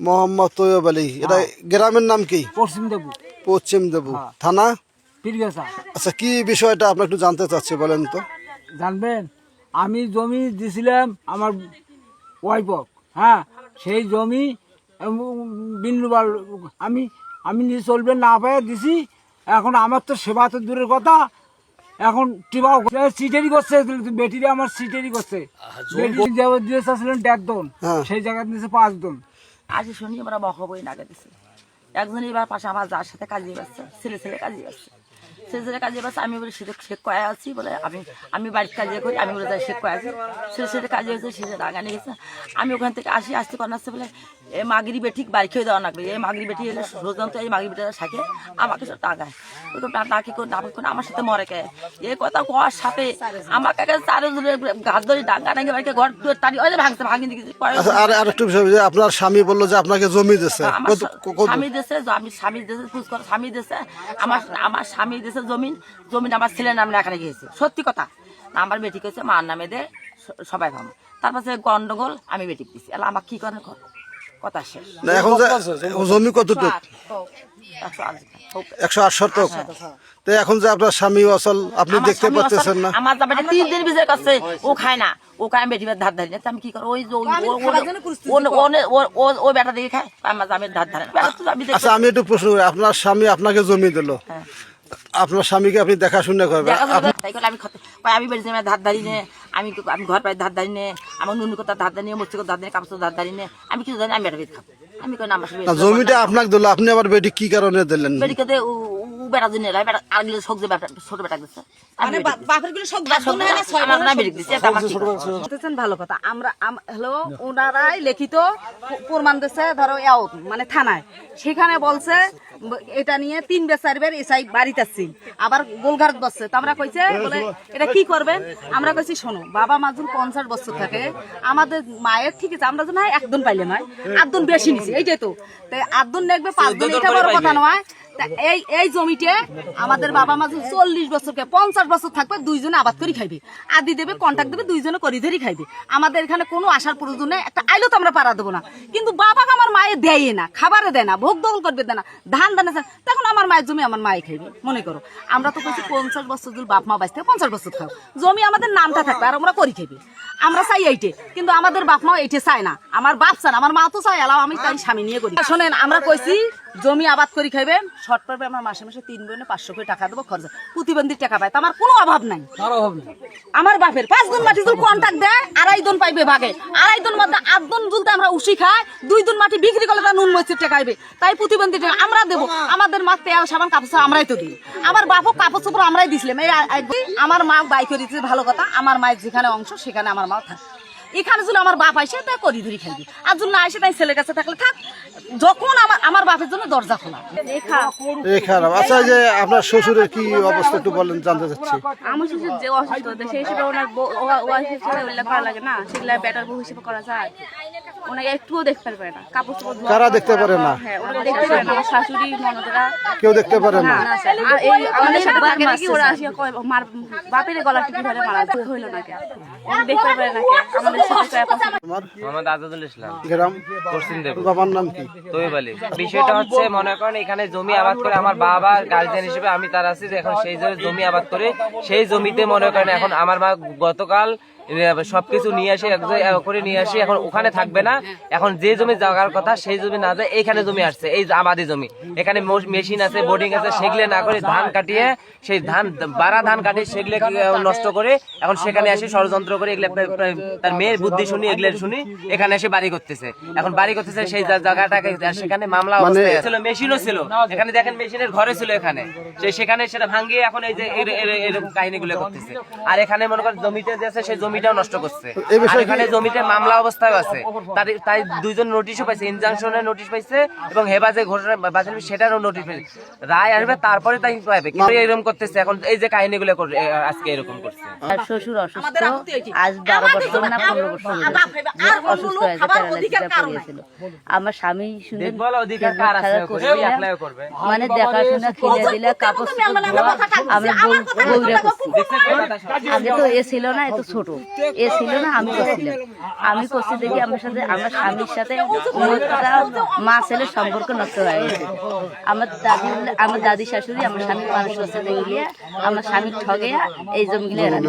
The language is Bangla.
মোহাম্মদ তৈয়ব আলী। এটা গ্রামের নাম কি? পশ্চিম দেবু থানা। আচ্ছা, কি বিষয়টা আপনি একটু জানতে চাচ্ছি, বলেন তো। জানবেন, আমি জমি দিছিলাম আমার ওয়াইফক, হ্যাঁ, সেই জমি বিন্দুবার আমি আমি নিজে চলবে না পায়ে দিছি। এখন আমার তো সেবা তো দূরের কথা, এখন টিবাও সিটেরই করছে, বেটিরে আমার সিটেরই করছে। দিয়েছিলেন 1.5 দন, সেই জায়গায় দিয়েছে 5 দন। আজ শুনি আমরা বকবই নাগে দিছে। একজন এবার পাশে আমার যার সাথে কাজে যাচ্ছে, ছেলে কাজে যাচ্ছে, ছেলে কাজে যাচ্ছে। আমি বলে শেখ কয়া আছি, বলে আমি বাড়ির কাজে করি, আমি বলে যাই শেখ কয়া আছি। ছেলে কাজে গেছে, সে রাগানে গেছে। আমি ওখান থেকে আসতে করাচ্ছে বলে এই মাগরি বেটি বাড়ি খেয়ে দেওয়া লাগবে। এই মাগরি বেটি এলে রোজান্ত এই মাগরি বেটিটা থাকে আমাকে সব টাকায় ডাকি করে আমার সাথে মরে কে এই কথা কোয়ার সাথে আমাকে গাছ ধরে ডাকা নাকি বাড়িতে ঘর তাড়ি ভাঙছে ভাঙিয়ে দিয়েছে। আর একটু বিষয়, আপনার স্বামী বললো যে আপনাকে জমি দিয়েছে। স্বামী দিয়েছে, আমি স্বামী দিয়েছে, স্বামী দিয়েছে, আমার স্বামী দিয়েছে জমিন আমার ছেলের নামে এখানে গিয়েছে। সত্যি কথা, আমার বেটি কেছে মার নামে দে সবাই ভাবো। তারপর গন্ডগোল আমি বেটি দিচ্ছি, এলা আমার কি করেন কথা শেষ। এখন জমি কতটুকু? 108 শতক। তো এখন যে আপনার স্বামী অচল, আপনি দেখতে পাচ্ছেন না। আমার জামাই 3 দিন ভিজে করছে, ও খায় না, ও খায় বেটি ধার ধারি না। আমি কি করবো? ওই বেটা দিকে খায়, আমার জামের ধার ধারে। আচ্ছা, আমি একটু প্রশ্ন করি, আপনার স্বামী আপনাকে জমি দিল, আপনার স্বামীকে আপনি দেখাশোনা করবেন? আমি বেটি ধার ধারি নে, আমি ঘর পাই ধার ধারি নে, আমার নুনু কথা ধার ধারি নে, মস্তি ধার ধারি, কাপড় ধার ধারি নে, আমি কিছু জানি। আমি বেটা বেদ খাবো, আমি কেন আমার জমিটা আপনাকে দিল, আপনি আবার বেটি কি কারণে দিলেন? বেটিকে বেটা দিনে আগলে শোক যে ছোট বেটা দিচ্ছে, ভালো কথা। আমরা হলো ওনারাই লিখিত প্রমাণ দিচ্ছে, ধরো মানে থানায়, সেখানে বলছে এটা নিয়ে 3 বার 4 বার এসআই বাড়িতে আসছি, আবার গোলঘাট বসছে। তো আমরা কইছে বলে এটা কি করবেন? আমরা কইছি শোনো, বাবা মা যখন 50 বছর থাকে, আমাদের মায়ের ঠিক আছে, আমরা যেন 1 দিন পাইলে নয়, 8 দিন বেশি নিছি, এইটাই তো 8 দিন দেখবে 5 দিন, এটা বড় কথা নয়। এই জমিতে আমাদের বাবা মা 40 বছরকে 50 বছর থাকবে, 2 জনে আবাদ করে খাইবে, আদি দেবে, কন্ট্রাক্ট দেবে, 2 জনে করি ধরি খাইবে। আমাদের এখানে কোনো আসার প্রয়োজন নেই, একটা আইলো তো আমরা পারা দেবো না। কিন্তু বাবাকে আমার মায়ে দেয় না, খাবারে দেয় না, ভোগ দখল করবে দেয় না, ধান দানা, তখন আমার মায়ের জমি আমার মায়ে খাইবে। মনে করো আমরা তো কইছি 50 বছর যদি বাপ মা বাঁচতে 50 বছর খাও, জমি আমাদের নামটা থাকবে আর আমরা করি খাইবে। আমরা চাই এইটে, কিন্তু আমাদের বাপ মা এইটে চায় না। আমার বাপ চান, আমার মা তো চায়, এলাও আমি তাই স্বামী নিয়ে করি। শোনেন, আমরা কইছি জমি আবাদ করি খাইবেন, শর্ট পড়বে, আমার মাসে 3 বোনে 500 করে টাকা দেবো খরচা, প্রতিবন্ধীর টাকা পায়, আমার কোনো অভাব নাই। আমার বাপের 5 দিন মাটি যদি কন্ট্রাক্ট দেয়, 2.5 দিন পাইবে ভাগে, 2.5 দিন মধ্যে 8 দিন জুলতে আমরা উসি খাই, 2 দিন মাটি বিক্রি করলে তার নুন মরিচের টাকা আইবে, তাই প্রতিবন্ধী টাকা আমরা দেবো। আমাদের মা তেল সাবান কাপড় আমরাই তো দিই, আমার বাপও কাপড় চোপড় আমরাই দিছিলাম। আমার মা বাই করে দিচ্ছে, ভালো কথা, আমার মায়ের যেখানে অংশ সেখানে আমার মা থাকে। এখানে যদি আমার বাপ আসে তাই করি ধরি খাইবি, আর যদি না আসে তাই ছেলের কাছে থাকলে থাক, যখন আমার বাপের জন্য দরজা খোলা। খারাপ। আচ্ছা, যে আপনার শ্বশুরের কি অবস্থা একটু বলেন, জানতে চাচ্ছি। আমার শ্বশুর যে অসুস্থ, সেই হিসেবে ওনার উল্লেখ করা লাগে না, সেগুলা বেটার বউ হিসেবে করা যায়। ওনাকে একটুও দেখতে পারে না, কাপড় চোপড় কারা দেখতে পারে না? হ্যাঁ, ওনাকে দেখতে পারে না, আমার শাশুড়ি ননদরা কেউ দেখতে পারে না। আর এই আমাদের সাথে থাকে নাকি, ওরা আসিয়া কয় মার বাপের গলা টিপি ধরে মারা হইল না কে, ওরা দেখতে পারে না কে। আমাদের সাথে মোহাম্মদ আজাদুল ইসলাম, গ্রাম পশ্চিম দেবু। বাবার নাম কি? তৈয়ব আলী। বিষয়টা হচ্ছে, মনে করেন এখানে জমি আবাদ করে আমার বাবা গার্জিয়ান হিসেবে আমি তার আছি, এখন সেই জমি আবাদ করে সেই জমিতে মনে করেন এখন আমার মা গতকাল সবকিছু নিয়ে আসে করে নিয়ে আসি, এখন ওখানে থাকবে না। এখন যে জমি যাওয়ার কথা সেই জমি না যায়, এইখানে জমি আসছে, এই আবাদি জমি, এখানে মেশিন আছে, বোর্ডিং আছে, সেগুলো না করে ধান কাটিয়ে, সেই বাড়া ধান কাটিয়ে সেগুলো নষ্ট করে এখন সেখানে আসি ষড়যন্ত্র করে, এগুলো তার মেয়ের বুদ্ধি শুনি, এগুলো শুনি এখানে এসে বাড়ি করতেছে। এখন বাড়ি করতেছে সেই জায়গাটাকে, সেখানে মামলা ছিল, মেশিনও ছিল এখানে, দেখেন মেশিনের ঘরে ছিল এখানে, সেখানে সেটা ভাঙিয়ে এখন এই যে এরকম কাহিনীগুলো করতেছে। আর এখানে মনে করেন জমিতে যে আছে সেই জমি জমিটাও নষ্ট করছে। এই আর বিষয়ে এখানে জমিতে মামলা অবস্থায় আছে, তাই দুইজন নোটিশও পাইছে, ইনজাংশনের নোটিশ পাইছে এবং হেফাজে ঘোষণা বাতিল সেটারও নোটিশ পাইছে। রায় আসবে তারপরে তাই পাবে, কিন্তু এরকম করতেছে এখন, এই যে কাহিনীগুলো আজকে এরকম করছে। আর শ্বশুর অসুস্থ, আজ 12 বছর না 15 বছর হলো যে অসুস্থ হয়েছে, প্যারালাইসিসে পড়েছিল। আমার স্বামী শুনে দেখভাল অধিকার কার আছে, একলাই করবে। মানে দেখাশোনা খেলে দিলে কাপড় ধোয়া আমি বউরে করছি। আগে তো এ ছিল না, এ তো ছোট, এ ছিল না, আমি করছিলাম। আমি করছি দেখি আমার সাথে, আমার স্বামীর সাথে মা ছেলের সম্পর্ক নষ্ট হয়ে গেছে। আমার দাদি শাশুড়ি আমার স্বামীর মানুষ করছে দেখলে আমার স্বামীর ঠগে এই জমিগুলো এরা